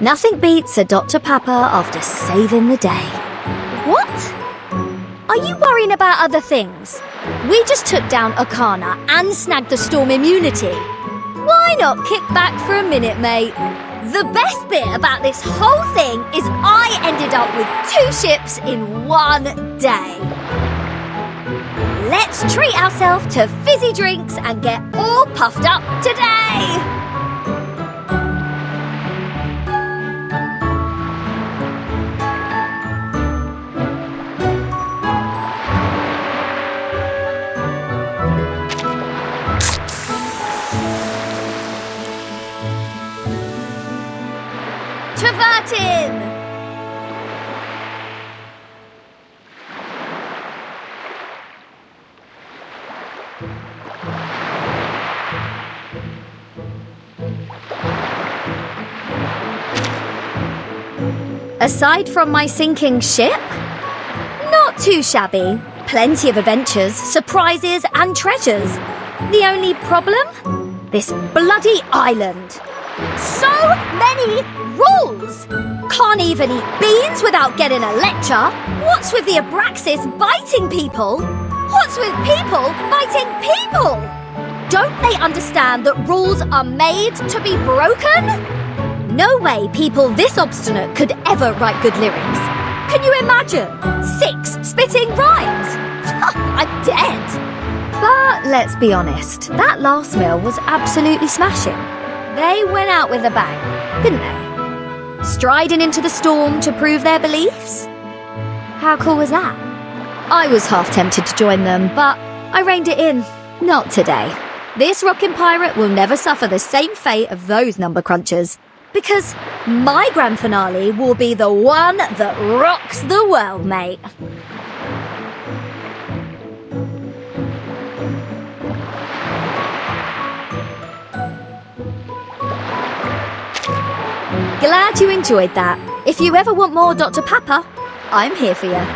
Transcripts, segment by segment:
Nothing beats a Dr. Pepper after saving the day. What? Are you worrying about other things? We just took down Arcana and snagged the storm immunity. Why not kick back for a minute, mate? The best bit about this whole thing is I ended up with 2 ships in one day. Let's treat ourselves to fizzy drinks and get all puffed up today. Travertin! Aside from my sinking ship, not too shabby. Plenty of adventures, surprises and treasures. The only problem? This bloody island. So many rules! Can't even eat beans without getting a lecture. What's with the Abraxas biting people? What's with people biting people? Don't they understand that rules are made to be broken? No way people this obstinate could ever write good lyrics. Can you imagine? 6 spitting rhymes? I'm dead. But let's be honest, that last meal was absolutely smashing. They went out with a bang, didn't they? Striding into the storm to prove their beliefs? How cool was that? I was half tempted to join them, but I reined it in. Not today. This rockin' pirate will never suffer the same fate of those number crunchers, because my grand finale will be the one that rocks the world, mate. Glad you enjoyed that. If you ever want more Dr. Pepper, I'm here for you.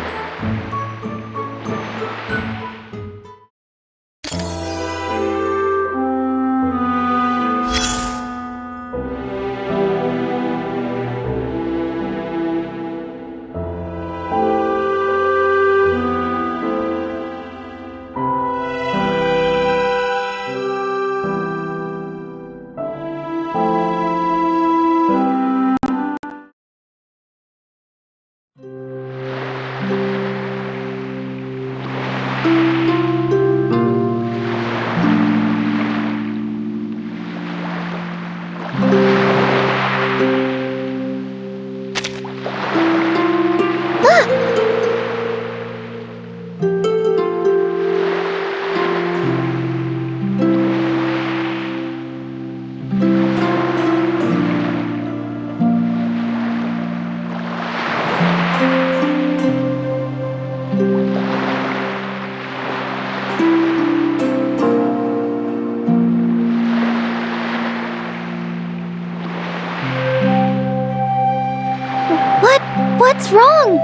What's wrong?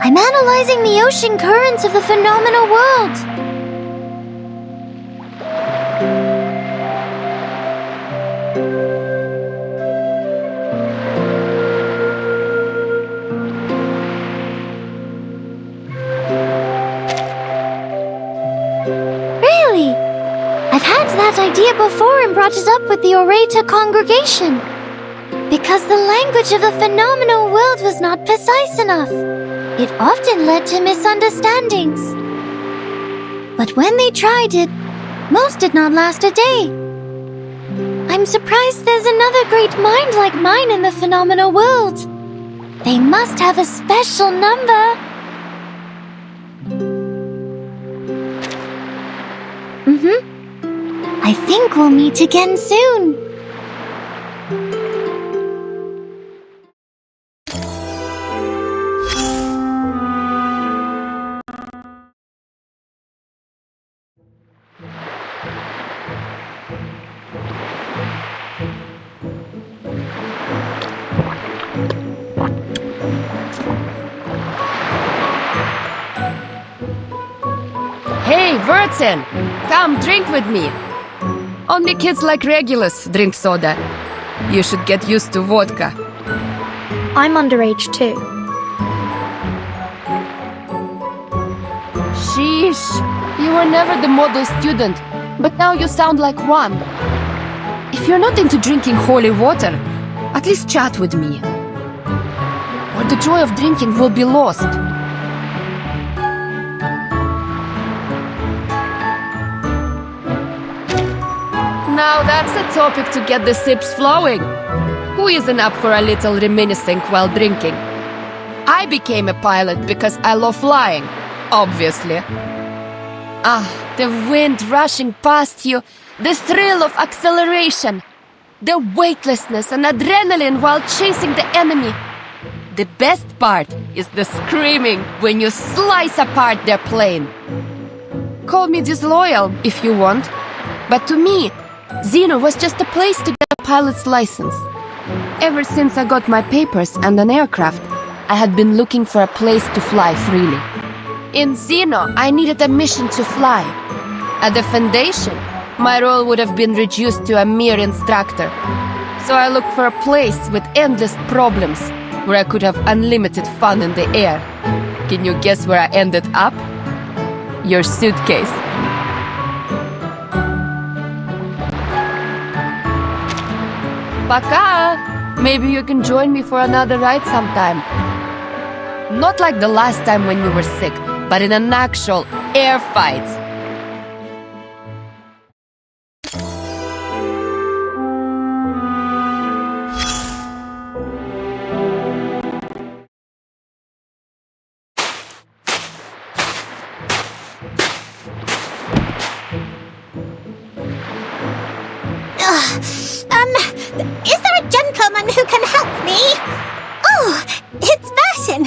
I'm analyzing the ocean currents of the phenomenal world. Really? I've had that idea before and brought it up with the Oreta congregation. Because the language of the phenomenal world was not precise enough. It often led to misunderstandings. But when they tried it, most did not last a day. I'm surprised there's another great mind like mine in the phenomenal world. They must have a special number. I think we'll meet again soon. Hey, Vertin! Come drink with me. Only kids like Regulus drink soda. You should get used to vodka. I'm underage too. Sheesh, you were never the model student, but now you sound like one. If you're not into drinking holy water, at least chat with me. Or the joy of drinking will be lost. Now that's a topic to get the sips flowing. Who isn't up for a little reminiscing while drinking? I became a pilot because I love flying, obviously. Ah, the wind rushing past you, the thrill of acceleration, the weightlessness and adrenaline while chasing the enemy. The best part is the screaming when you slice apart their plane. Call me disloyal if you want, but to me, Xeno was just a place to get a pilot's license. Ever since I got my papers and an aircraft, I had been looking for a place to fly freely. In Xeno, I needed a mission to fly. At the Foundation, my role would have been reduced to a mere instructor. So I looked for a place with endless problems, where I could have unlimited fun in the air. Can you guess where I ended up? Your suitcase. Пока! Maybe you can join me for another ride sometime. Not like the last time when you were sick, but in an actual air fight. Is there a gentleman who can help me? Oh, it's Burton!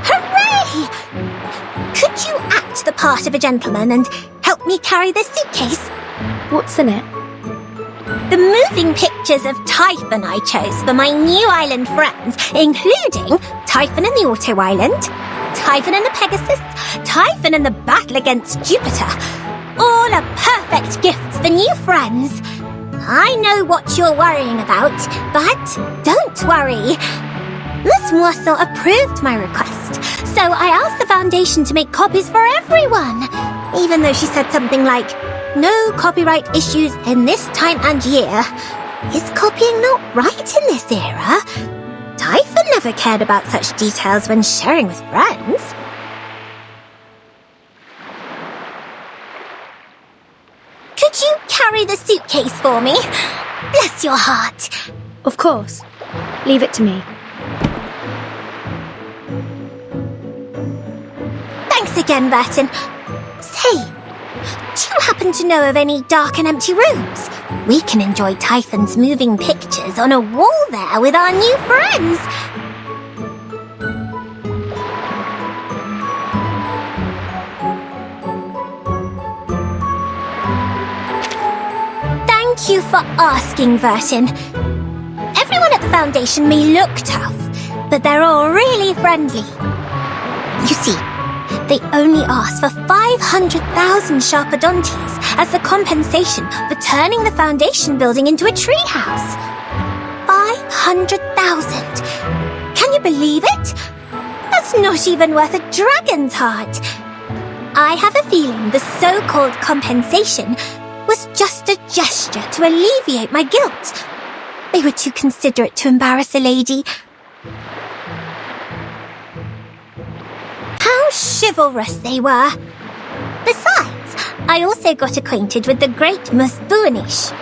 Hooray! Could you act the part of a gentleman and help me carry this suitcase? What's in it? The moving pictures of Typhon I chose for my new island friends, including Typhon and the Auto Island, Typhon and the Pegasus, Typhon and the battle against Jupiter. All are perfect gifts for new friends. I know what you're worrying about, but don't worry. Miss Morsel approved my request, so I asked the Foundation to make copies for everyone, even though she said something like, no copyright issues in this time and year. Is copying not right in this era? Typhon never cared about such details when sharing with friends. Could you carry the suitcase for me? Bless your heart. Of course. Leave it to me. Thanks again, Burton. Say, do you happen to know of any dark and empty rooms? We can enjoy Typhon's moving pictures on a wall there with our new friends. Thank you for asking, Burton. Everyone at the Foundation may look tough, but they're all really friendly. You see, they only asked for 500,000 Sharpodontes as the compensation for turning the Foundation building into a treehouse. 500,000! Can you believe it? That's not even worth a dragon's heart. I have a feeling the so-called compensation was just a gesture to alleviate my guilt. They were too considerate to embarrass a lady. How chivalrous they were. Besides, I also got acquainted with the great Miss Buanish.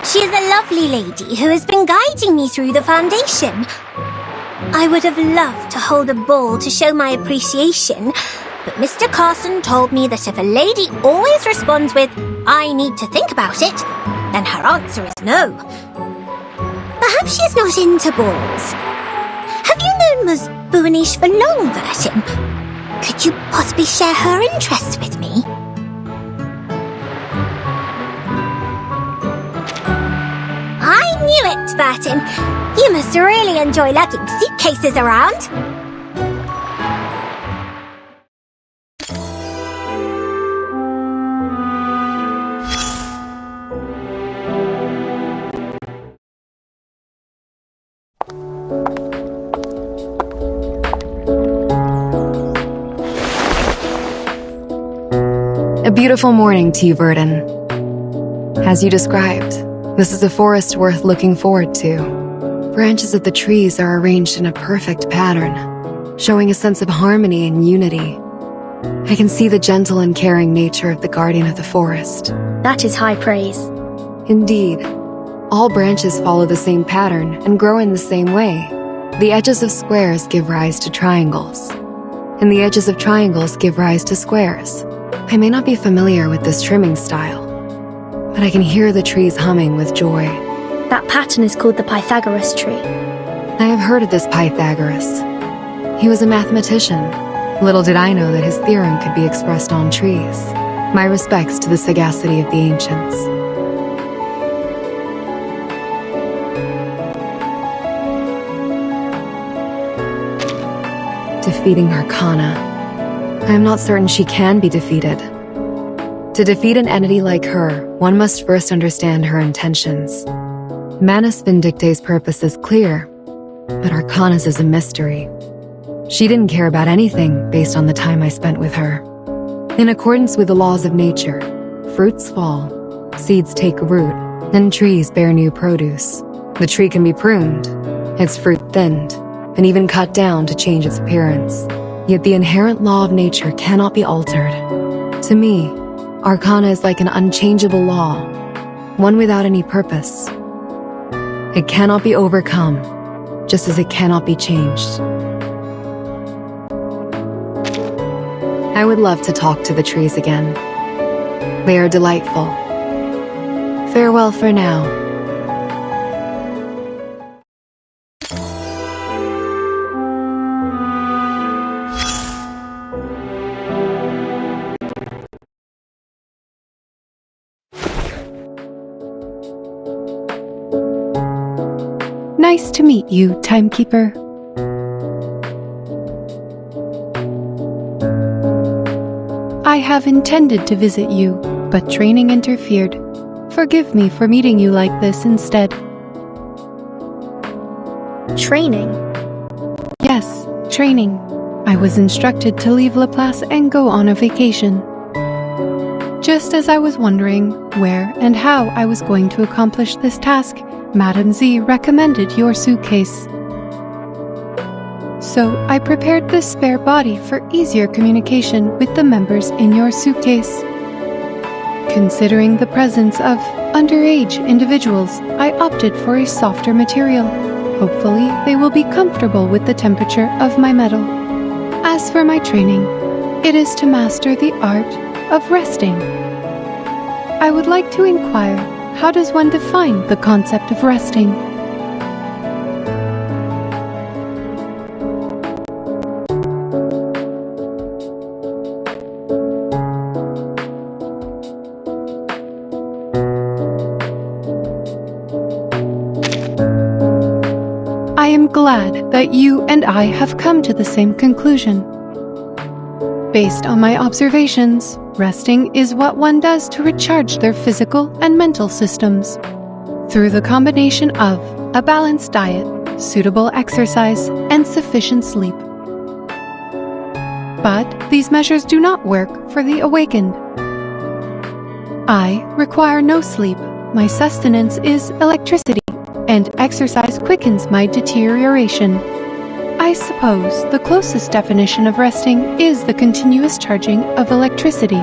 She is a lovely lady who has been guiding me through the Foundation. I would have loved to hold a ball to show my appreciation, but Mr. Carson told me that if a lady always responds with, I need to think about it, then her answer is no. Perhaps she's not into balls. Have you known Miss Buanish for long, Burton? Could you possibly share her interest with me? I knew it, Burton. You must really enjoy lugging suitcases around. Beautiful morning to you, Verdon. As you described, this is a forest worth looking forward to. Branches of the trees are arranged in a perfect pattern, showing a sense of harmony and unity. I can see the gentle and caring nature of the guardian of the forest. That is high praise. Indeed. All branches follow the same pattern and grow in the same way. The edges of squares give rise to triangles, and the edges of triangles give rise to squares. I may not be familiar with this trimming style, but I can hear the trees humming with joy. That pattern is called the Pythagoras tree. I have heard of this Pythagoras. He was a mathematician. Little did I know that his theorem could be expressed on trees. My respects to the sagacity of the ancients. Defeating Arcana. I am not certain she can be defeated. To defeat an entity like her, one must first understand her intentions. Manus Vindicte's purpose is clear, but Arcana's is a mystery. She didn't care about anything based on the time I spent with her. In accordance with the laws of nature, fruits fall, seeds take root, and trees bear new produce. The tree can be pruned, its fruit thinned, and even cut down to change its appearance. Yet the inherent law of nature cannot be altered. To me, Arcana is like an unchangeable law, one without any purpose. It cannot be overcome, just as it cannot be changed. I would love to talk to the trees again. They are delightful. Farewell for now. Nice to meet you, Timekeeper. I have intended to visit you, but training interfered. Forgive me for meeting you like this instead. Training? Yes, training. I was instructed to leave Laplace and go on a vacation. Just as I was wondering where and how I was going to accomplish this task, Madame Z recommended your suitcase. So I prepared this spare body for easier communication with the members in your suitcase. Considering the presence of underage individuals, I opted for a softer material. Hopefully, they will be comfortable with the temperature of my metal. As for my training, it is to master the art of resting. I would like to inquire, how does one define the concept of resting? I am glad that you and I have come to the same conclusion. Based on my observations, resting is what one does to recharge their physical and mental systems. Through the combination of a balanced diet, suitable exercise, and sufficient sleep. But these measures do not work for the awakened. I require no sleep. My sustenance is electricity, and exercise quickens my deterioration. I suppose the closest definition of resting is the continuous charging of electricity.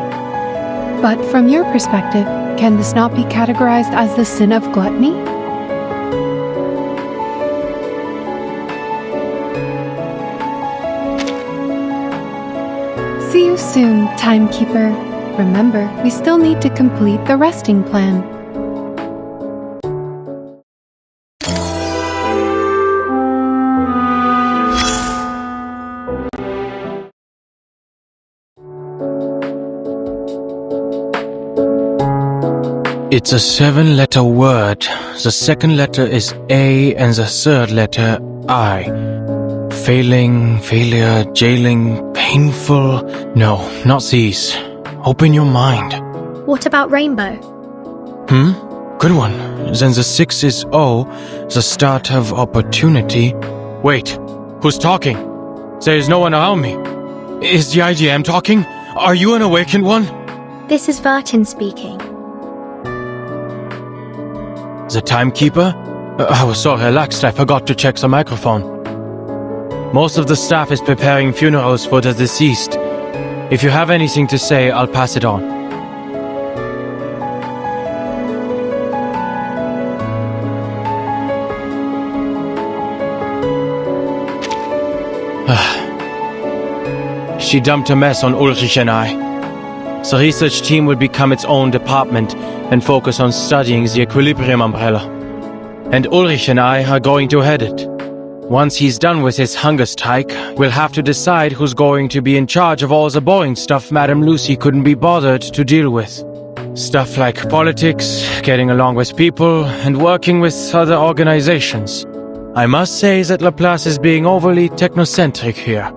But from your perspective, can this not be categorized as the sin of gluttony? See you soon, Timekeeper. Remember, we still need to complete the resting plan. It's a 7-letter word. The second letter is A and the third letter I. Failing, failure, jailing, painful. No, not these. Open your mind. What about rainbow? Good one. Then the 6 is O, the start of opportunity. Wait, who's talking? There is no one around me. Is the IGM talking? Are you an awakened one? This is Vartan speaking. The timekeeper? I was so relaxed I forgot to check the microphone. Most of the staff is preparing funerals for the deceased. If you have anything to say, I'll pass it on. She dumped a mess on Ulrich and I. The research team will become its own department and focus on studying the equilibrium umbrella. And Ulrich and I are going to head it. Once he's done with his Hungerstrike, we'll have to decide who's going to be in charge of all the boring stuff Madame Lucy couldn't be bothered to deal with. Stuff like politics, getting along with people, and working with other organizations. I must say that Laplace is being overly technocentric here.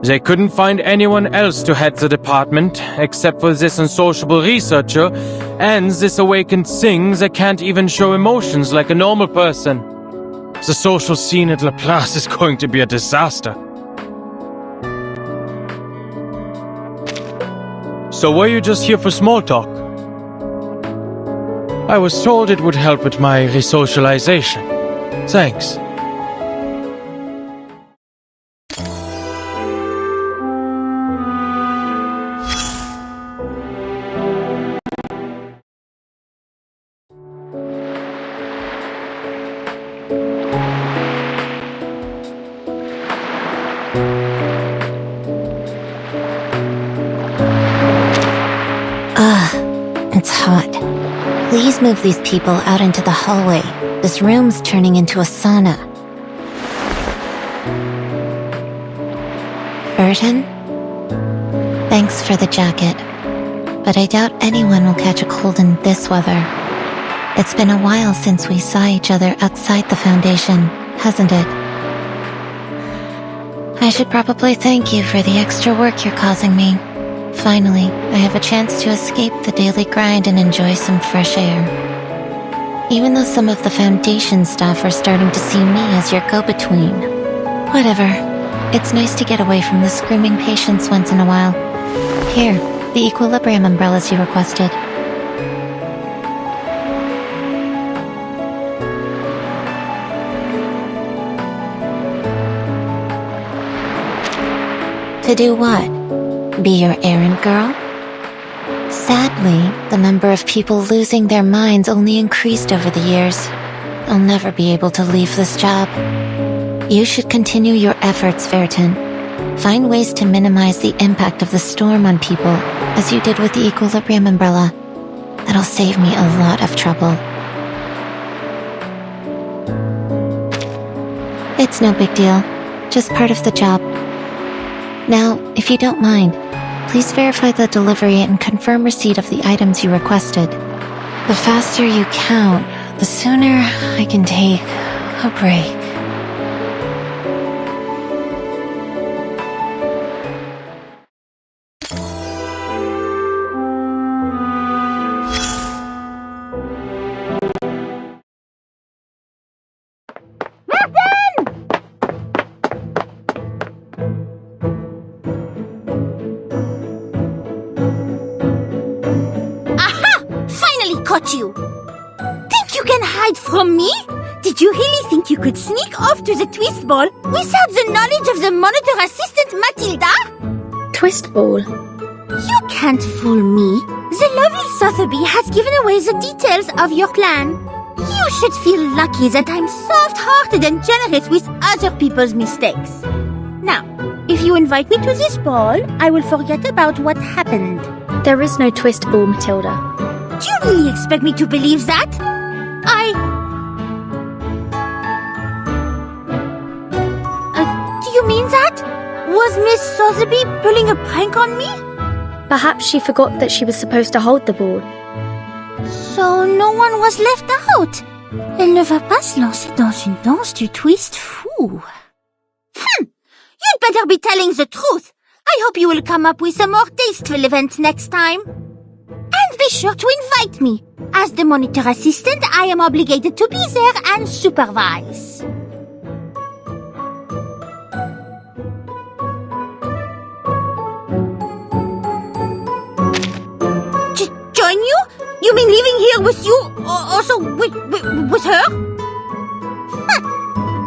They couldn't find anyone else to head the department, except for this unsociable researcher, and this awakened thing that can't even show emotions like a normal person. The social scene at Laplace is going to be a disaster. So were you just here for small talk? I was told it would help with my resocialization. Thanks. It's hot. Please move these people out into the hallway. This room's turning into a sauna. Burton? Thanks for the jacket. But I doubt anyone will catch a cold in this weather. It's been a while since we saw each other outside the Foundation, hasn't it? I should probably thank you for the extra work you're causing me. Finally, I have a chance to escape the daily grind and enjoy some fresh air. Even though some of the Foundation staff are starting to see me as your go-between. Whatever. It's nice to get away from the screaming patients once in a while. Here, the equilibrium umbrellas you requested. To do what? Be your errand girl? Sadly, the number of people losing their minds only increased over the years. I'll never be able to leave this job. You should continue your efforts, Verton. Find ways to minimize the impact of the storm on people, as you did with the equilibrium umbrella. That'll save me a lot of trouble. It's no big deal. Just part of the job. Now, if you don't mind, please verify the delivery and confirm receipt of the items you requested. The faster you count, the sooner I can take a break. Caught you! Think you can hide from me? Did you really think you could sneak off to the twist ball without the knowledge of the monitor assistant Matilda? Twist ball? You can't fool me. The lovely Sotheby has given away the details of your plan. You should feel lucky that I'm soft-hearted and generous with other people's mistakes. Now, if you invite me to this ball, I will forget about what happened. There is no twist ball, Matilda. Do you really expect me to believe that? Do you mean that? Was Miss Sotheby pulling a prank on me? Perhaps she forgot that she was supposed to hold the ball. So no one was left out. Elle ne va pas se lancer dans une danse du twist fou. You'd better be telling the truth. I hope you will come up with a more tasteful event next time. And be sure to invite me. As the monitor assistant, I am obligated to be there and supervise. You mean living here with you, also with her?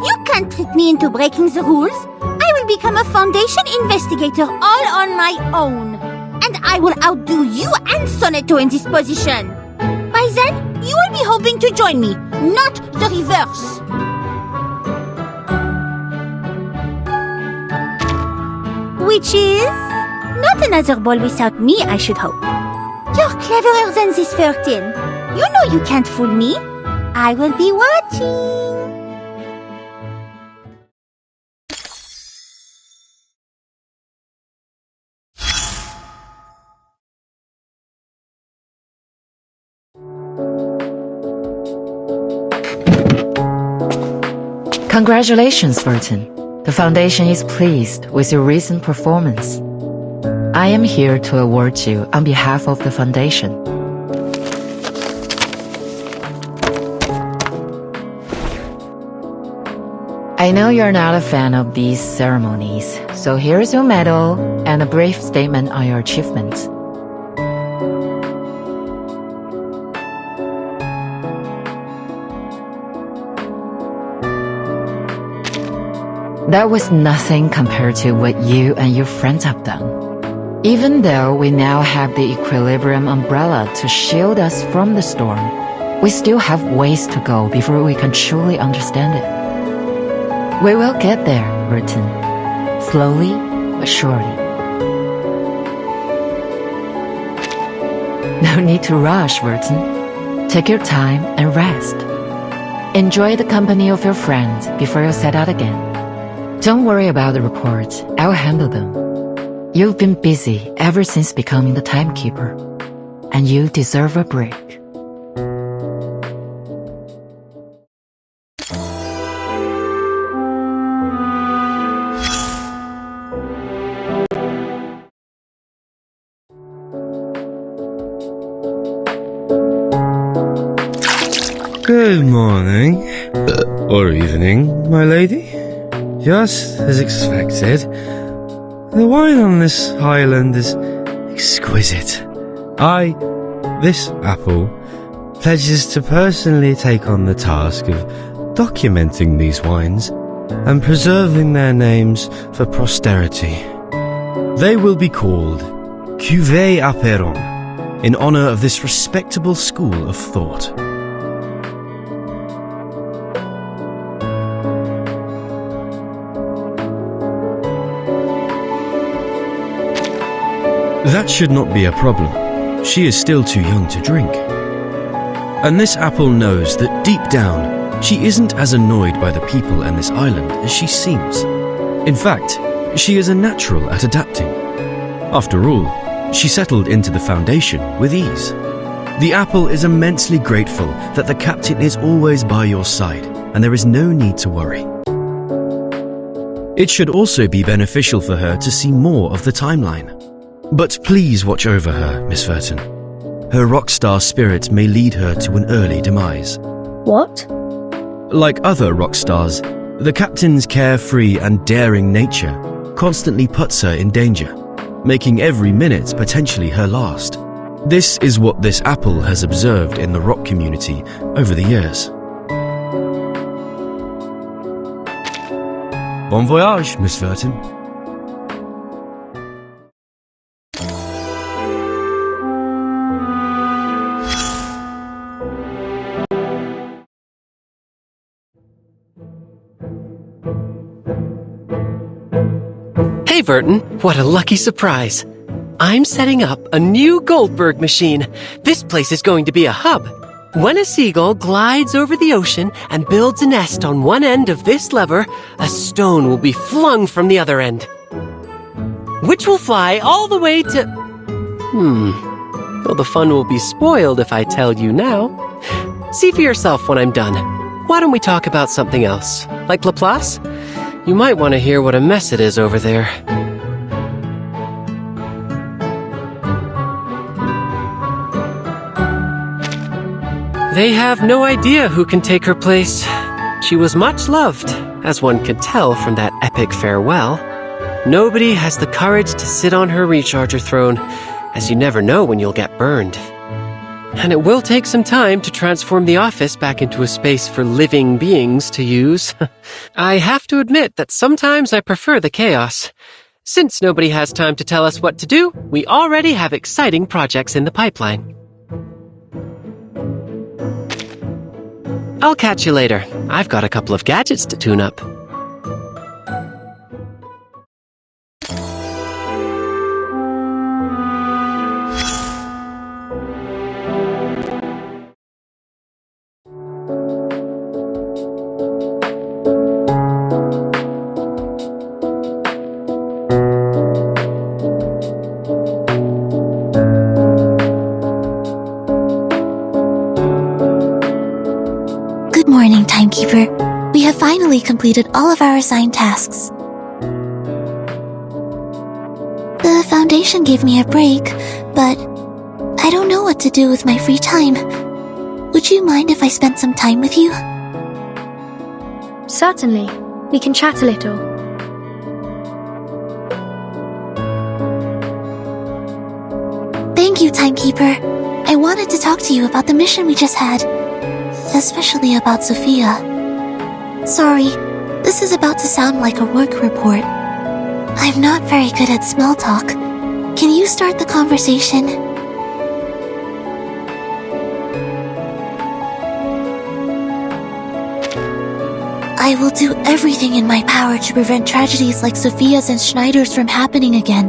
You can't trick me into breaking the rules. I will become a Foundation investigator all on my own. And I will outdo you and Sonetto in this position. By then, you will be hoping to join me, not the reverse. Which is not another ball without me, I should hope. You're cleverer than this 13. You know you can't fool me. I will be watching. Congratulations, Burton. The Foundation is pleased with your recent performance. I am here to award you on behalf of the Foundation. I know you're not a fan of these ceremonies, so here's your medal and a brief statement on your achievements. That was nothing compared to what you and your friends have done. Even though we now have the equilibrium umbrella to shield us from the storm, we still have ways to go before we can truly understand it. We will get there, Burton. Slowly but surely. No need to rush, Burton. Take your time and rest. Enjoy the company of your friends before you set out again. Don't worry about the reports. I'll handle them. You've been busy ever since becoming the timekeeper, and you deserve a break. Good morning, or evening, my lady. Just as expected, the wine on this island is exquisite. This apple, pledges to personally take on the task of documenting these wines and preserving their names for posterity. They will be called Cuvée Aperon, in honor of this respectable school of thought. That should not be a problem. She is still too young to drink. And this apple knows that deep down, she isn't as annoyed by the people and this island as she seems. In fact, she is a natural at adapting. After all, she settled into the Foundation with ease. The apple is immensely grateful that the captain is always by your side, and there is no need to worry. It should also be beneficial for her to see more of the timeline. But please watch over her, Miss Verton. Her rock star spirit may lead her to an early demise. What? Like other rock stars, the captain's carefree and daring nature constantly puts her in danger, making every minute potentially her last. This is what this apple has observed in the rock community over the years. Bon voyage, Miss Verton. Hey, Burton, what a lucky surprise. I'm setting up a new Goldberg machine. This place is going to be a hub. When a seagull glides over the ocean and builds a nest on one end of this lever, a stone will be flung from the other end, which will fly all the way to... Well, the fun will be spoiled if I tell you now. See for yourself when I'm done. Why don't we talk about something else? Like Laplace? You might want to hear what a mess it is over there. They have no idea who can take her place. She was much loved, as one could tell from that epic farewell. Nobody has the courage to sit on her recharger throne, as you never know when you'll get burned. And it will take some time to transform the office back into a space for living beings to use. I have to admit that sometimes I prefer the chaos. Since nobody has time to tell us what to do, we already have exciting projects in the pipeline. I'll catch you later. I've got a couple of gadgets to tune up. Good morning, Timekeeper. We have finally completed all of our assigned tasks. The Foundation gave me a break, but I don't know what to do with my free time. Would you mind if I spent some time with you? Certainly. We can chat a little. Thank you, Timekeeper. I wanted to talk to you about the mission we just had. Especially about Sophia. Sorry, this is about to sound like a work report. I'm not very good at small talk. Can you start the conversation? I will do everything in my power to prevent tragedies like Sophia's and Schneider's from happening again.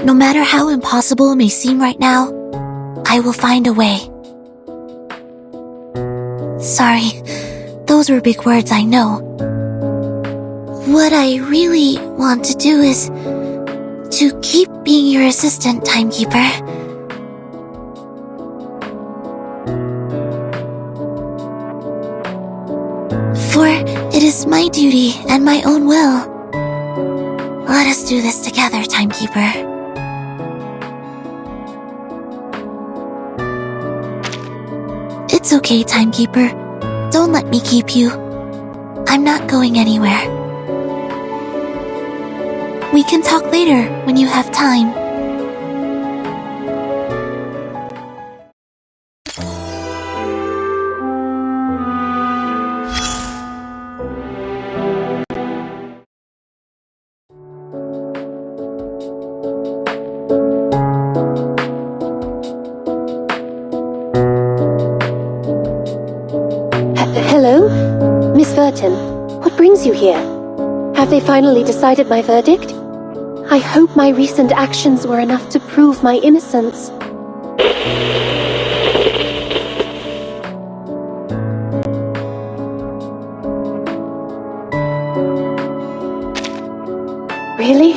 No matter how impossible it may seem right now, I will find a way. Sorry, those were big words, I know. What I really want to do is to keep being your assistant, Timekeeper. For it is my duty and my own will. Let us do this together, Timekeeper. It's okay, Timekeeper. Don't let me keep you. I'm not going anywhere. We can talk later when you have time. Hello? Miss Verton, what brings you here? Have they finally decided my verdict? I hope my recent actions were enough to prove my innocence. Really?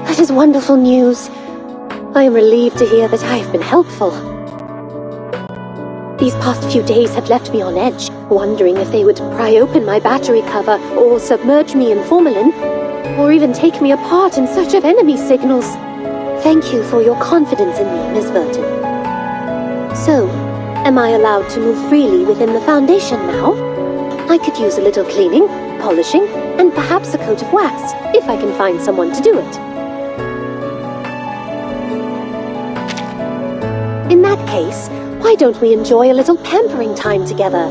That is wonderful news. I am relieved to hear that I have been helpful. These past few days have left me on edge, wondering if they would pry open my battery cover or submerge me in formalin, or even take me apart in search of enemy signals. Thank you for your confidence in me, Miss Verton. So, am I allowed to move freely within the Foundation now? I could use a little cleaning, polishing, and perhaps a coat of wax, if I can find someone to do it. In that case, why don't we enjoy a little pampering time together?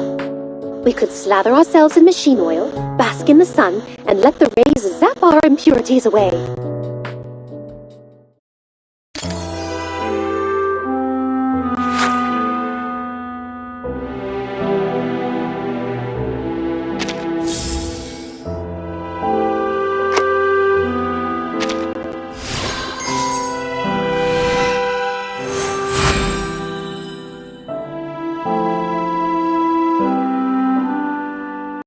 We could slather ourselves in machine oil, bask in the sun, and let the rays zap our impurities away.